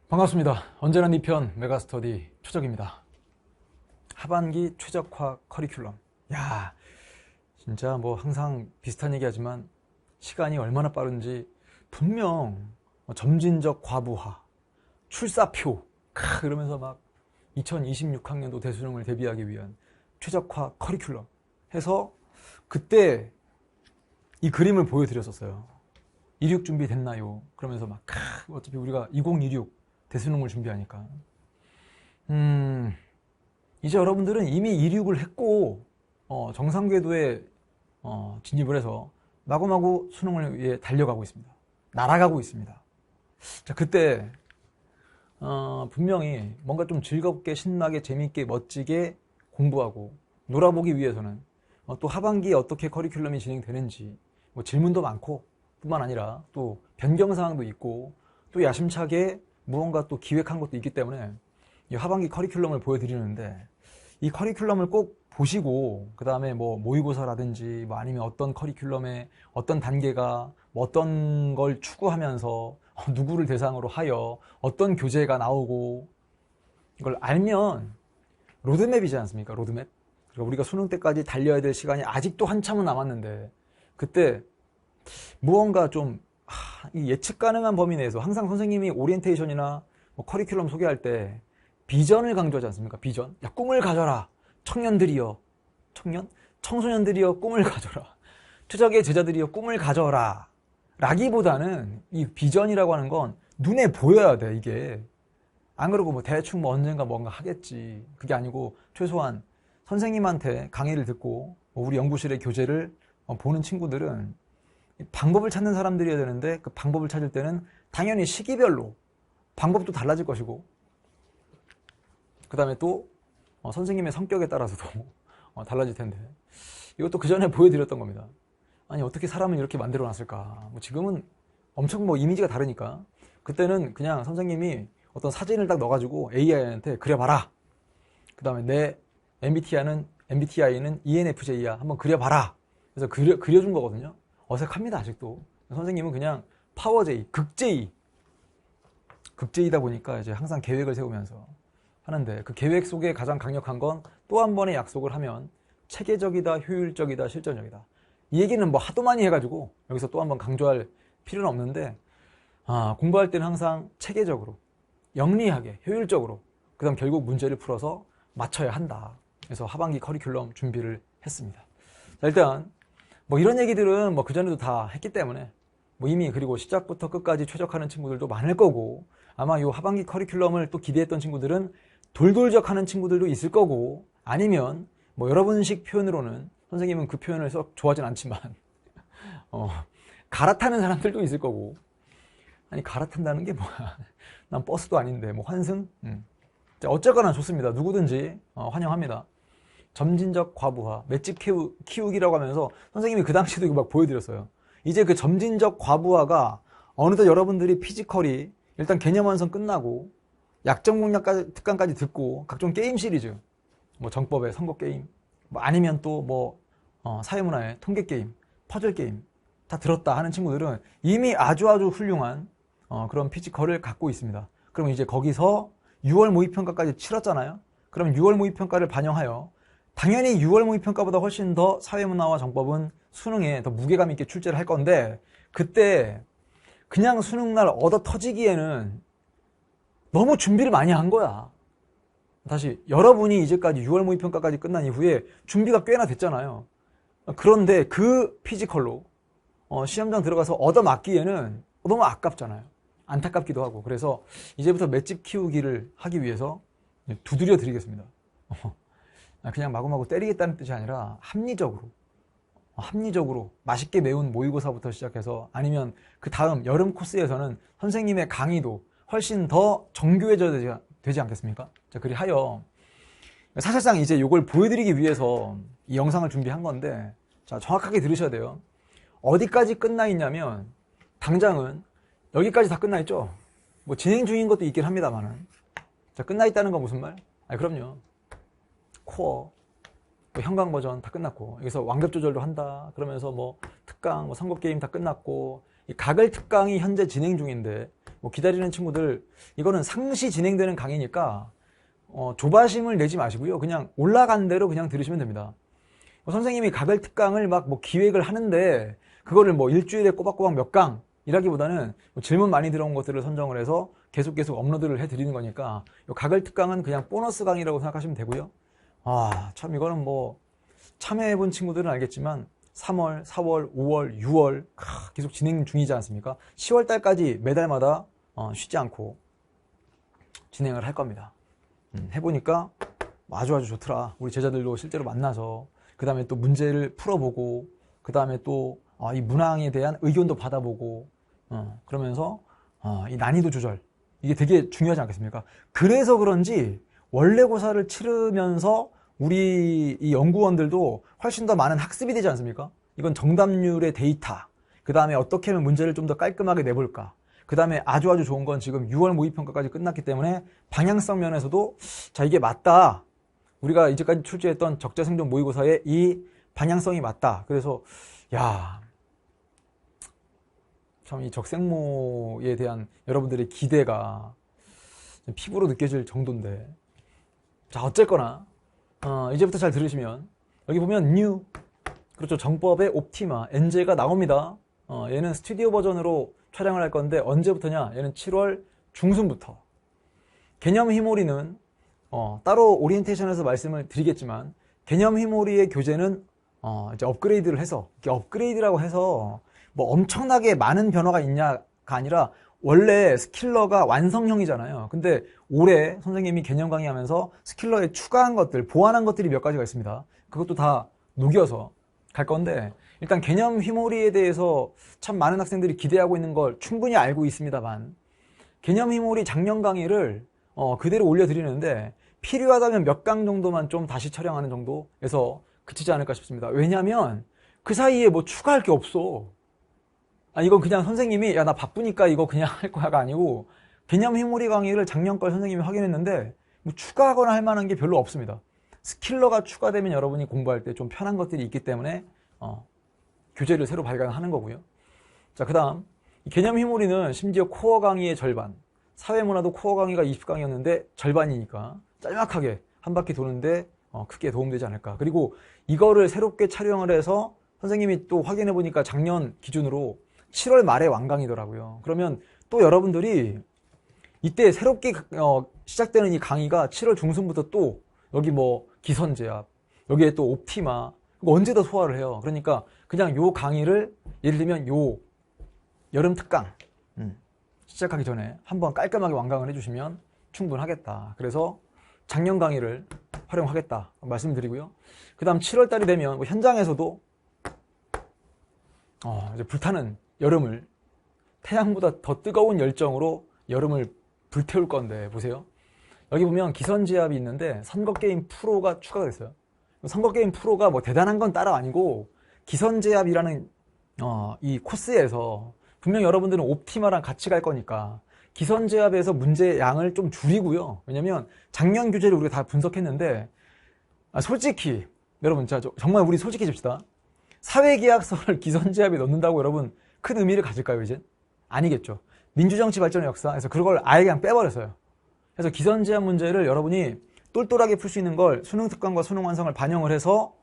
반갑습니다. 언제나 네 편 메가스터디 최적입니다. 하반기 최적화 커리큘럼. 야, 진짜 뭐 항상 비슷한 얘기하지만 시간이 얼마나 빠른지 분명 점진적 과부하, 출사표 그러면서 막 2026학년도 대수능을 대비하기 위한 최적화 커리큘럼 해서 그때 이 그림을 보여드렸었어요. 26 준비 됐나요? 그러면서 막 어차피 우리가 2026 대수능을 준비하니까 이제 여러분들은 이미 26을 했고 정상궤도에 진입을 해서 마구마구 수능을 위해 달려가고 있습니다. 날아가고 있습니다. 자, 그때 분명히 뭔가 좀 즐겁게 신나게 재밌게 멋지게 공부하고 놀아보기 위해서는 또 하반기에 어떻게 커리큘럼이 진행되는지 뭐 질문도 많고 뿐만 아니라 또 변경사항도 있고 또 야심차게 무언가 또 기획한 것도 있기 때문에 이 하반기 커리큘럼을 보여드리는데 이 커리큘럼을 꼭 보시고 그 다음에 뭐 모의고사라든지 뭐 아니면 어떤 커리큘럼의 어떤 단계가 뭐 어떤 걸 추구하면서 누구를 대상으로 하여 어떤 교재가 나오고 이걸 알면 로드맵이지 않습니까? 로드맵. 그러니까 우리가 수능 때까지 달려야 될 시간이 아직도 한참은 남았는데 그때 무언가 좀 예측 가능한 범위 내에서 항상 선생님이 오리엔테이션이나 뭐 커리큘럼 소개할 때 비전을 강조하지 않습니까? 비전. 야, 꿈을 가져라. 청년들이여. 청소년들이여 꿈을 가져라. 최적의 제자들이여 꿈을 가져라. 라기보다는 이 비전이라고 하는 건 눈에 보여야 돼, 이게. 안 그러고 뭐 대충 뭐 언젠가 뭔가 하겠지. 그게 아니고 최소한 선생님한테 강의를 듣고 우리 연구실의 교재를 보는 친구들은 방법을 찾는 사람들이어야 되는데 그 방법을 찾을 때는 당연히 시기별로 방법도 달라질 것이고 그 다음에 또 선생님의 성격에 따라서도 달라질 텐데 이것도 그 전에 보여드렸던 겁니다. 아니 어떻게 사람을 이렇게 만들어 놨을까. 뭐 지금은 엄청 뭐 이미지가 다르니까 그때는 그냥 선생님이 어떤 사진을 딱 넣어가지고 AI한테 그려봐라. 그 다음에 내 MBTI는 ENFJ야. 한번 그려봐라. 그래서 그려준 거거든요. 어색합니다 아직도. 선생님은 그냥 파워제이, 극제이다 보니까 이제 항상 계획을 세우면서 하는데 그 계획 속에 가장 강력한 건 또 한 번의 약속을 하면 체계적이다, 효율적이다, 실전적이다. 이 얘기는 뭐 하도 많이 해가지고 여기서 또 한 번 강조할 필요는 없는데 공부할 때는 항상 체계적으로, 영리하게, 효율적으로 그 다음 결국 문제를 풀어서 맞춰야 한다. 그래서 하반기 커리큘럼 준비를 했습니다. 자, 일단 뭐 이런 얘기들은 뭐 그전에도 다 했기 때문에 뭐 이미 그리고 시작부터 끝까지 최적화하는 친구들도 많을 거고 아마 이 하반기 커리큘럼을 또 기대했던 친구들은 돌돌적하는 친구들도 있을 거고 아니면 뭐 여러분식 표현으로는 선생님은 그 표현을 썩 좋아하진 않지만 갈아타는 사람들도 있을 거고 아니 갈아탄다는 게 뭐야. 난 버스도 아닌데 뭐 환승? 자, 어쨌거나 좋습니다. 누구든지 환영합니다. 점진적 과부하, 맷집 키우기라고 하면서 선생님이 그 당시에도 이거 막 보여드렸어요. 이제 그 점진적 과부하가 어느덧 여러분들이 피지컬이 일단 개념 완성 끝나고 약점 공략 특강까지 듣고 각종 게임 시리즈, 뭐 정법의 선거 게임, 뭐 아니면 또 뭐 사회문화의 통계 게임, 퍼즐 게임 다 들었다 하는 친구들은 이미 아주 훌륭한 그런 피지컬을 갖고 있습니다. 그럼 이제 거기서 6월 모의평가까지 치렀잖아요. 그럼 6월 모의평가를 반영하여 당연히 6월 모의평가보다 훨씬 더 사회문화와 정법은 수능에 더 무게감 있게 출제를 할 건데 그때 그냥 수능날 얻어 터지기에는 너무 준비를 많이 한 거야. 다시 여러분이 이제까지 6월 모의평가까지 끝난 이후에 준비가 꽤나 됐잖아요. 그런데 그 피지컬로 시험장 들어가서 얻어맞기에는 너무 아깝잖아요. 안타깝기도 하고. 그래서 이제부터 맷집 키우기를 하기 위해서 두드려 드리겠습니다. 그냥 마구마구 때리겠다는 뜻이 아니라 합리적으로 맛있게 매운 모의고사부터 시작해서 아니면 그 다음 여름 코스에서는 선생님의 강의도 훨씬 더 정교해져야 되지 않겠습니까? 자, 그리하여 사실상 이제 이걸 보여드리기 위해서 이 영상을 준비한 건데 자, 정확하게 들으셔야 돼요. 어디까지 끝나 있냐면 당장은 여기까지 다 끝나 있죠. 뭐 진행 중인 것도 있긴 합니다만은 자, 끝나 있다는 건 무슨 말? 그럼요. 코어, 뭐 형광 버전 다 끝났고 여기서 완급 조절도 한다. 그러면서 뭐 특강, 뭐 선거 게임 다 끝났고 이 가글 특강이 현재 진행 중인데 뭐 기다리는 친구들 이거는 상시 진행되는 강의니까 조바심을 내지 마시고요. 그냥 올라간 대로 그냥 들으시면 됩니다. 선생님이 가글 특강을 막 뭐 기획을 하는데 그거를 뭐 일주일에 꼬박꼬박 몇 강이라기보다는 뭐 질문 많이 들어온 것들을 선정을 해서 계속 업로드를 해드리는 거니까 이 가글 특강은 그냥 보너스 강의라고 생각하시면 되고요. 참 이거는 뭐 참여해본 친구들은 알겠지만 3월, 4월, 5월, 6월 계속 진행 중이지 않습니까? 10월 달까지 매달마다 쉬지 않고 진행을 할 겁니다. 해보니까 아주 좋더라. 우리 제자들도 실제로 만나서 그 다음에 또 문제를 풀어보고 그 다음에 또 이 문항에 대한 의견도 받아보고 그러면서 이 난이도 조절 이게 되게 중요하지 않겠습니까? 그래서 그런지 원래고사를 치르면서 우리 이 연구원들도 훨씬 더 많은 학습이 되지 않습니까? 이건 정답률의 데이터, 그 다음에 어떻게 하면 문제를 좀 더 깔끔하게 내볼까, 그 다음에 아주 좋은 건 지금 6월 모의평가까지 끝났기 때문에 방향성 면에서도 자 이게 맞다, 우리가 이제까지 출제했던 적재생존 모의고사의 이 방향성이 맞다. 그래서 참 이 적생모에 대한 여러분들의 기대가 피부로 느껴질 정도인데, 자 어쨌거나 이제부터 잘 들으시면 여기 보면 new, 그렇죠, 정법의 옵티마 엔제가 나옵니다. 얘는 스튜디오 버전으로 촬영을 할 건데 언제부터냐, 얘는 7월 중순부터. 개념 히모리는 따로 오리엔테이션에서 말씀을 드리겠지만 개념 히모리의 교재는 이제 업그레이드를 해서, 업그레이드라고 해서 뭐 엄청나게 많은 변화가 있냐가 아니라 원래 스킬러가 완성형이잖아요. 근데 올해 선생님이 개념 강의하면서 스킬러에 추가한 것들, 보완한 것들이 몇 가지가 있습니다. 그것도 다 녹여서 갈 건데, 일단 개념 휘몰이에 대해서 참 많은 학생들이 기대하고 있는 걸 충분히 알고 있습니다만, 개념 휘몰이 작년 강의를 그대로 올려드리는데 필요하다면 몇 강 정도만 좀 다시 촬영하는 정도에서 그치지 않을까 싶습니다. 왜냐하면 그 사이에 뭐 추가할 게 없어. 이건 그냥 선생님이 나 바쁘니까 이거 그냥 할 거야가 아니고, 개념 휘몰이 강의를 작년 걸 선생님이 확인했는데 뭐 추가하거나 할 만한 게 별로 없습니다. 스킬러가 추가되면 여러분이 공부할 때 좀 편한 것들이 있기 때문에 교재를 새로 발간하는 거고요. 자, 그 다음 개념 휘몰이는 심지어 코어 강의의 절반, 사회문화도 코어 강의가 20강이었는데 절반이니까 짤막하게 한 바퀴 도는데 크게 도움되지 않을까. 그리고 이거를 새롭게 촬영을 해서 선생님이 또 확인해 보니까 작년 기준으로 7월 말에 완강이더라고요. 그러면 또 여러분들이 이때 새롭게 시작되는 이 강의가 7월 중순부터 또 여기 뭐 기선제압, 여기에 또 옵티마, 언제 더 소화를 해요. 그러니까 그냥 요 강의를 예를 들면 요 여름 특강 시작하기 전에 한번 깔끔하게 완강을 해주시면 충분하겠다. 그래서 작년 강의를 활용하겠다 말씀드리고요. 그 다음 7월 달이 되면 뭐 현장에서도 이제 불타는 여름을, 태양보다 더 뜨거운 열정으로 여름을 불태울 건데, 보세요. 여기 보면 기선제압이 있는데 선거게임 프로가 추가가 됐어요. 선거게임 프로가 뭐 대단한 건 따로 아니고, 기선제압이라는 이 코스에서 분명 여러분들은 옵티마랑 같이 갈 거니까 기선제압에서 문제 양을 좀 줄이고요. 왜냐면 작년 교재를 우리가 다 분석했는데, 솔직히 여러분, 자 정말 우리 솔직해집시다. 사회계약서를 기선제압에 넣는다고 여러분 큰 의미를 가질까요? 이제 아니겠죠. 민주정치 발전의 역사에서 그걸 아예 그냥 빼버렸어요. 그래서 기선제압 문제를 여러분이 똘똘하게 풀 수 있는 걸 수능 특강과 수능 완성을 반영을 해서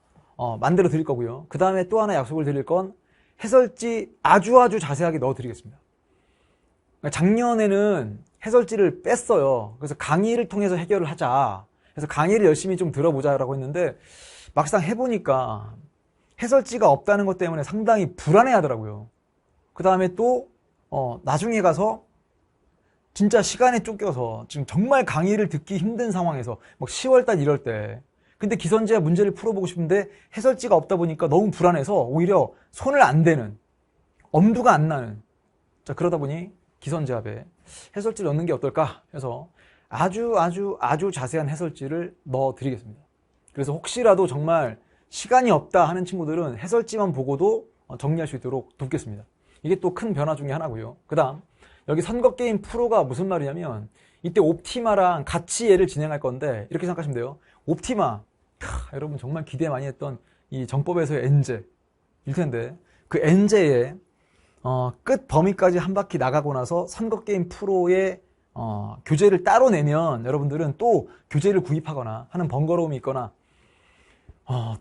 만들어 드릴 거고요. 그 다음에 또 하나 약속을 드릴 건 해설지 아주 자세하게 넣어 드리겠습니다. 작년에는 해설지를 뺐어요. 그래서 강의를 통해서 해결을 하자. 그래서 강의를 열심히 좀 들어보자라고 했는데 막상 해보니까 해설지가 없다는 것 때문에 상당히 불안해 하더라고요. 그 다음에 또 나중에 가서 진짜 시간에 쫓겨서 지금 정말 강의를 듣기 힘든 상황에서 막 10월달 이럴 때, 근데 기선제압 문제를 풀어보고 싶은데 해설지가 없다 보니까 너무 불안해서 오히려 손을 안 대는, 엄두가 안 나는, 자 그러다 보니 기선제압에 해설지를 넣는 게 어떨까 해서 아주 자세한 해설지를 넣어 드리겠습니다. 그래서 혹시라도 정말 시간이 없다 하는 친구들은 해설지만 보고도 정리할 수 있도록 돕겠습니다. 이게 또 큰 변화 중에 하나고요. 그 다음 여기 선거게임 프로가 무슨 말이냐면, 이때 옵티마랑 같이 얘를 진행할 건데 이렇게 생각하시면 돼요. 옵티마, 여러분 정말 기대 많이 했던 이 정법에서의 엔제 일 텐데, 그 엔제에 끝 범위까지 한 바퀴 나가고 나서 선거게임 프로의 교재를 따로 내면 여러분들은 또 교재를 구입하거나 하는 번거로움이 있거나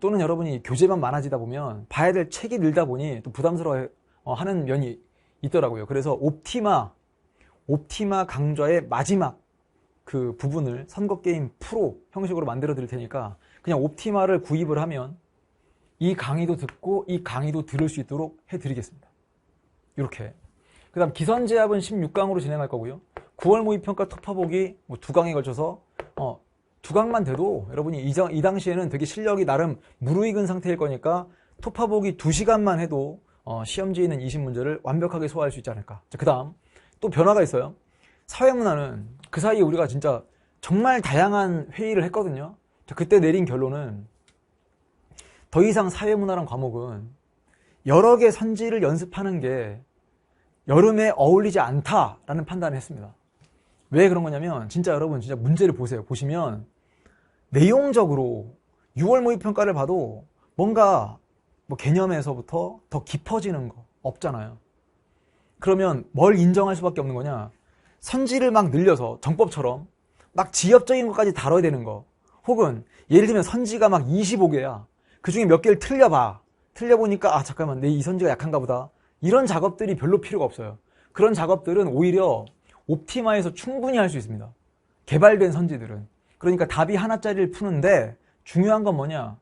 또는 여러분이 교재만 많아지다 보면 봐야 될 책이 늘다 보니 또 부담스러워 하는 면이 있더라고요. 그래서 옵티마 강좌의 마지막 그 부분을 선거게임 프로 형식으로 만들어 드릴 테니까 그냥 옵티마를 구입을 하면 이 강의도 듣고 이 강의도 들을 수 있도록 해드리겠습니다. 이렇게. 그 다음 기선제압은 16강으로 진행할 거고요. 9월 모의평가突破보기 2강에 걸쳐서 2강만 돼도 여러분이 이 당시에는 되게 실력이 나름 무르익은 상태일 거니까突破보기 2시간만 해도 시험지에 있는 20문제를 완벽하게 소화할 수 있지 않을까. 그 다음 또 변화가 있어요. 사회문화는 그 사이에 우리가 진짜 정말 다양한 회의를 했거든요. 그때 내린 결론은 더 이상 사회문화란 과목은 여러 개 선지를 연습하는 게 여름에 어울리지 않다라는 판단을 했습니다. 왜 그런 거냐면 진짜 여러분 진짜 문제를 보세요. 보시면 내용적으로 6월 모의평가를 봐도 뭔가 개념에서부터 더 깊어지는 거 없잖아요. 그러면 뭘 인정할 수밖에 없는 거냐? 선지를 막 늘려서 정법처럼 막 지엽적인 것까지 다뤄야 되는 거, 혹은 예를 들면 선지가 막 25개야. 그 중에 몇 개를 틀려봐. 틀려보니까 잠깐만 내 이 선지가 약한가 보다. 이런 작업들이 별로 필요가 없어요. 그런 작업들은 오히려 옵티마에서 충분히 할 수 있습니다. 개발된 선지들은. 그러니까 답이 하나짜리를 푸는데 중요한 건 뭐냐?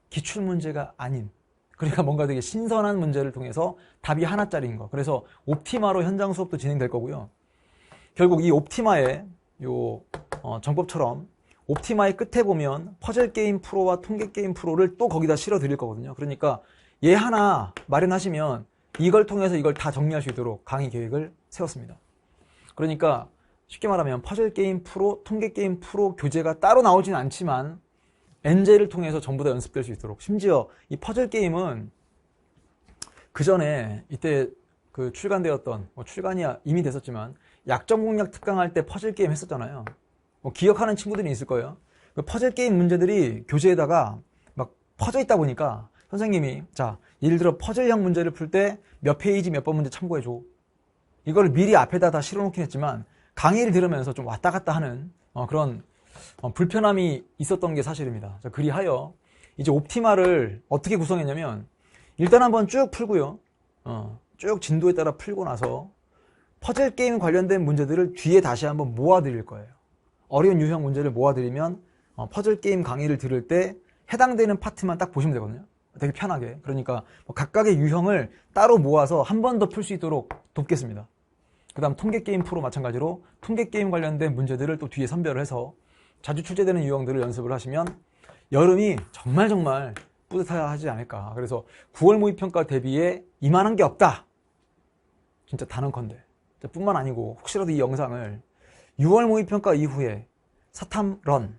기출문제가 아닌, 그러니까 뭔가 되게 신선한 문제를 통해서 답이 하나짜리인 거. 그래서 옵티마로 현장 수업도 진행될 거고요. 결국 이 옵티마의 정법처럼 옵티마의 끝에 보면 퍼즐게임 프로와 통계게임 프로를 또 거기다 실어 드릴 거거든요. 그러니까 얘 하나 마련하시면 이걸 통해서 이걸 다 정리할 수 있도록 강의 계획을 세웠습니다. 그러니까 쉽게 말하면 퍼즐게임 프로, 통계게임 프로 교재가 따로 나오진 않지만 엔젤을 통해서 전부 다 연습될 수 있도록, 심지어 이 퍼즐게임은 그 전에 이때 그 출간되었던, 출간이 이미 됐었지만 약점공략 특강할 때 퍼즐게임 했었잖아요. 기억하는 친구들이 있을 거예요. 그 퍼즐게임 문제들이 교재에다가 막 퍼져 있다 보니까 선생님이 자, 예를 들어 퍼즐형 문제를 풀 때 몇 페이지 몇 번 문제 참고해줘. 이걸 미리 앞에다 다 실어놓긴 했지만 강의를 들으면서 좀 왔다 갔다 하는 그런 불편함이 있었던 게 사실입니다. 자, 그리하여 이제 옵티마를 어떻게 구성했냐면 일단 한번 쭉 풀고요. 쭉 진도에 따라 풀고 나서 퍼즐게임 관련된 문제들을 뒤에 다시 한번 모아드릴 거예요. 어려운 유형 문제를 모아드리면 퍼즐게임 강의를 들을 때 해당되는 파트만 딱 보시면 되거든요. 되게 편하게. 그러니까 각각의 유형을 따로 모아서 한 번 더 풀 수 있도록 돕겠습니다. 그 다음 통계게임 프로 마찬가지로 통계게임 관련된 문제들을 또 뒤에 선별을 해서 자주 출제되는 유형들을 연습을 하시면 여름이 정말 뿌듯하지 않을까. 그래서 9월 모의평가 대비에 이만한 게 없다. 진짜 단언컨대. 뿐만 아니고 혹시라도 이 영상을 6월 모의평가 이후에 사탐런,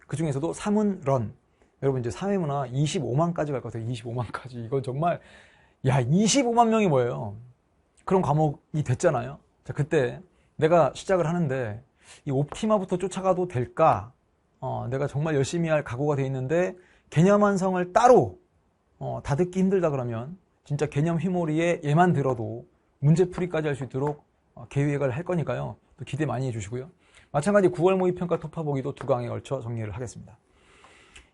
그 중에서도 사문런, 여러분 이제 사회문화 25만까지 갈 것 같아요. 25만까지. 이건 정말, 25만 명이 뭐예요? 그런 과목이 됐잖아요. 자, 그때 내가 시작을 하는데 이 옵티마부터 쫓아가도 될까? 내가 정말 열심히 할 각오가 돼 있는데 개념 완성을 따로 다 듣기 힘들다 그러면 진짜 개념 휘몰이에 얘만 들어도 문제풀이까지 할 수 있도록 계획을 할 거니까요. 또 기대 많이 해주시고요. 마찬가지 9월 모의평가突破보기도 2강에 걸쳐 정리를 하겠습니다.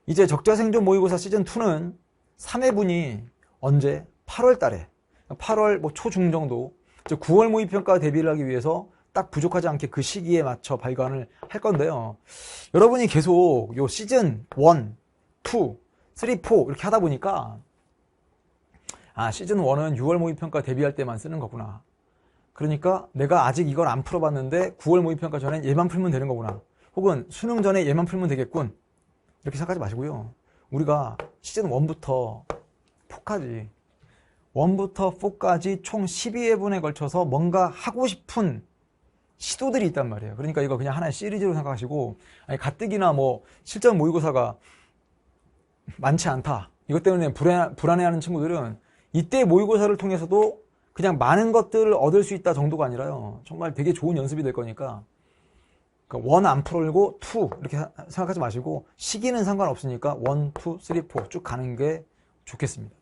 이제 적자생존 모의고사 시즌2는 3회분이 언제? 8월 달에 8월 초중 정도 9월 모의평가 대비를 하기 위해서 딱 부족하지 않게 그 시기에 맞춰 발간을 할 건데요. 여러분이 계속 요 시즌 1, 2, 3, 4 이렇게 하다 보니까 시즌 1은 6월 모의평가 대비할 때만 쓰는 거구나. 그러니까 내가 아직 이걸 안 풀어봤는데 9월 모의평가 전엔 얘만 풀면 되는 거구나. 혹은 수능 전에 얘만 풀면 되겠군. 이렇게 생각하지 마시고요. 우리가 시즌 1부터 4까지 총 12회분에 걸쳐서 뭔가 하고 싶은 시도들이 있단 말이에요. 그러니까 이거 그냥 하나의 시리즈로 생각하시고, 가뜩이나 실전 모의고사가 많지 않다. 이것 때문에 불안해하는 친구들은 이때 모의고사를 통해서도 그냥 많은 것들을 얻을 수 있다 정도가 아니라요. 정말 되게 좋은 연습이 될 거니까 1 안 풀고 2 이렇게 생각하지 마시고 시기는 상관없으니까 1, 2, 3, 4 쭉 가는 게 좋겠습니다.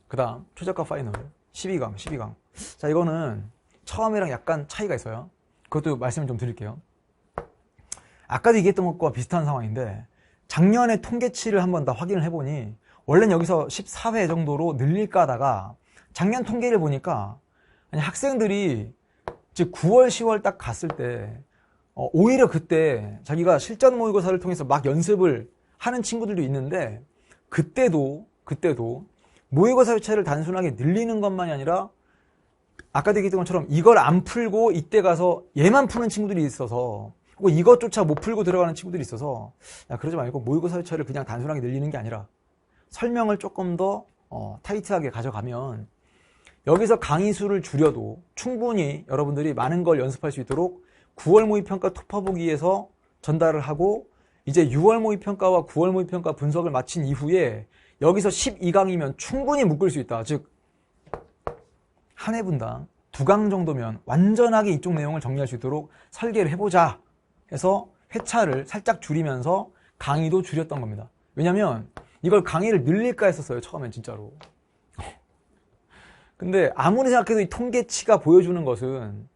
그 다음 최저가 파이널 12강 자, 이거는 처음이랑 약간 차이가 있어요. 그것도 말씀을 좀 드릴게요. 아까도 얘기했던 것과 비슷한 상황인데 작년에 통계치를 한번 다 확인을 해보니 원래는 여기서 14회 정도로 늘릴까 하다가 작년 통계를 보니까 아니, 학생들이 즉 9월, 10월 딱 갔을 때 오히려 그때 자기가 실전 모의고사를 통해서 막 연습을 하는 친구들도 있는데 그때도 모의고사 회차를 단순하게 늘리는 것만이 아니라 아까도 얘기했던 것처럼 이걸 안 풀고 이때 가서 얘만 푸는 친구들이 있어서 혹은 이것조차 못 풀고 들어가는 친구들이 있어서 야, 그러지 말고 모의고사 회차를 그냥 단순하게 늘리는 게 아니라 설명을 조금 더 타이트하게 가져가면 여기서 강의 수를 줄여도 충분히 여러분들이 많은 걸 연습할 수 있도록 9월 모의평가 토파보기에서 전달을 하고 이제 6월 모의평가와 9월 모의평가 분석을 마친 이후에 여기서 12강이면 충분히 묶을 수 있다. 즉 한 해 분당 2강 정도면 완전하게 이쪽 내용을 정리할 수 있도록 설계를 해보자 해서 회차를 살짝 줄이면서 강의도 줄였던 겁니다. 왜냐면 이걸 강의를 늘릴까 했었어요. 처음엔 진짜로. 근데 아무리 생각해도 이 통계치가 보여주는 것은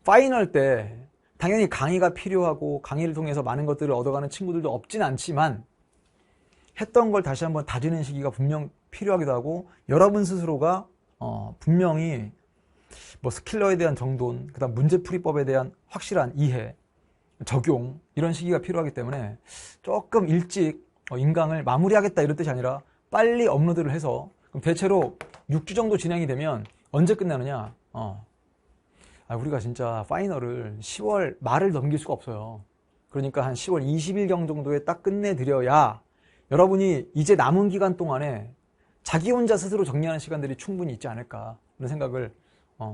파이널 때 당연히 강의가 필요하고 강의를 통해서 많은 것들을 얻어가는 친구들도 없진 않지만 했던 걸 다시 한번 다지는 시기가 분명 필요하기도 하고 여러분 스스로가 분명히 뭐 스킬러에 대한 정돈, 그다음 문제풀이법에 대한 확실한 이해, 적용 이런 시기가 필요하기 때문에 조금 일찍 인강을 마무리하겠다 이런 뜻이 아니라 빨리 업로드를 해서 그럼 대체로 6주 정도 진행이 되면 언제 끝나느냐? 우리가 진짜 파이널을 10월 말을 넘길 수가 없어요. 그러니까 한 10월 20일경 정도에 딱 끝내드려야 여러분이 이제 남은 기간 동안에 자기 혼자 스스로 정리하는 시간들이 충분히 있지 않을까 그런 생각을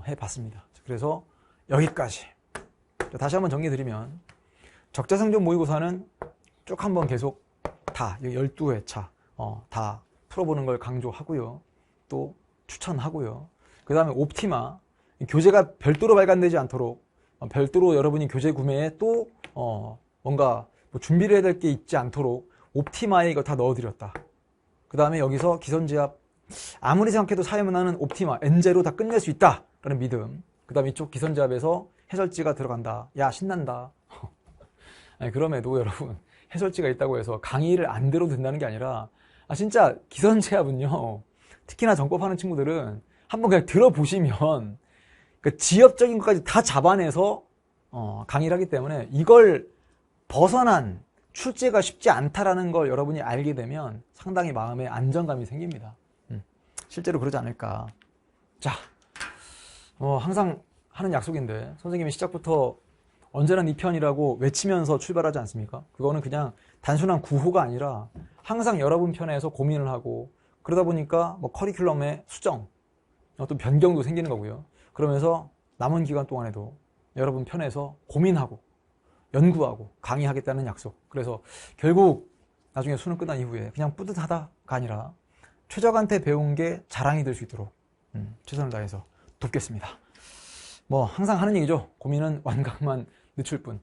해봤습니다. 그래서 여기까지. 다시 한번 정리해드리면 적자생존 모의고사는 쭉 한번 계속 다 12회차 다 풀어보는 걸 강조하고요. 또 추천하고요. 그 다음에 옵티마 교재가 별도로 발간되지 않도록 별도로 여러분이 교재 구매에 또 뭔가 뭐 준비를 해야 될 게 있지 않도록 옵티마에 이거 다 넣어드렸다. 그 다음에 여기서 기선제압 아무리 생각해도 사회문화는 옵티마 N제로 다 끝낼 수 있다 라는 믿음. 그 다음에 이쪽 기선제압에서 해설지가 들어간다. 야 신난다. 아니, 그럼에도 여러분 해설지가 있다고 해서 강의를 안 들어도 된다는 게 아니라 진짜 기선제압은요 특히나 정법하는 친구들은 한번 그냥 들어보시면 그 지엽적인 것까지 다 잡아내서 강의를 하기 때문에 이걸 벗어난 출제가 쉽지 않다라는 걸 여러분이 알게 되면 상당히 마음에 안정감이 생깁니다. 실제로 그러지 않을까. 자, 항상 하는 약속인데 선생님이 시작부터 언제나 네 편이라고 외치면서 출발하지 않습니까? 그거는 그냥 단순한 구호가 아니라 항상 여러분 편에서 고민을 하고 그러다 보니까 뭐 커리큘럼의 수정, 또 변경도 생기는 거고요. 그러면서 남은 기간 동안에도 여러분 편에서 고민하고 연구하고 강의하겠다는 약속. 그래서 결국 나중에 수능 끝난 이후에 그냥 뿌듯하다가 아니라 최적한테 배운 게 자랑이 될 수 있도록 최선을 다해서 돕겠습니다. 뭐 항상 하는 얘기죠. 고민은 완강만 늦출 뿐.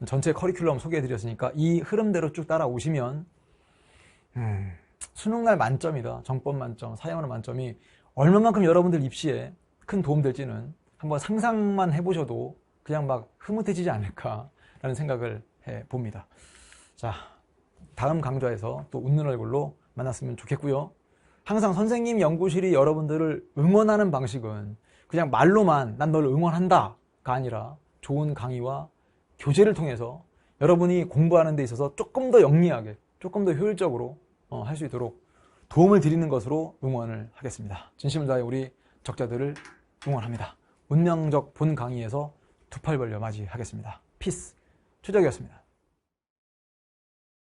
전체 커리큘럼 소개해드렸으니까 이 흐름대로 쭉 따라오시면 수능날 만점이다. 정법 만점, 사회문화 만점이 얼마만큼 여러분들 입시에 큰 도움 될지는 한번 상상만 해보셔도 그냥 막 흐뭇해지지 않을까라는 생각을 해봅니다. 자, 다음 강좌에서 또 웃는 얼굴로 만났으면 좋겠고요. 항상 선생님 연구실이 여러분들을 응원하는 방식은 그냥 말로만 난 널 응원한다가 아니라 좋은 강의와 교재를 통해서 여러분이 공부하는 데 있어서 조금 더 영리하게, 조금 더 효율적으로 할 수 있도록 도움을 드리는 것으로 응원을 하겠습니다. 진심을 다해 우리 적자들을 응원합니다. 운명적 본 강의에서 두 팔 벌려 맞이하겠습니다. 피스. 최적이었습니다.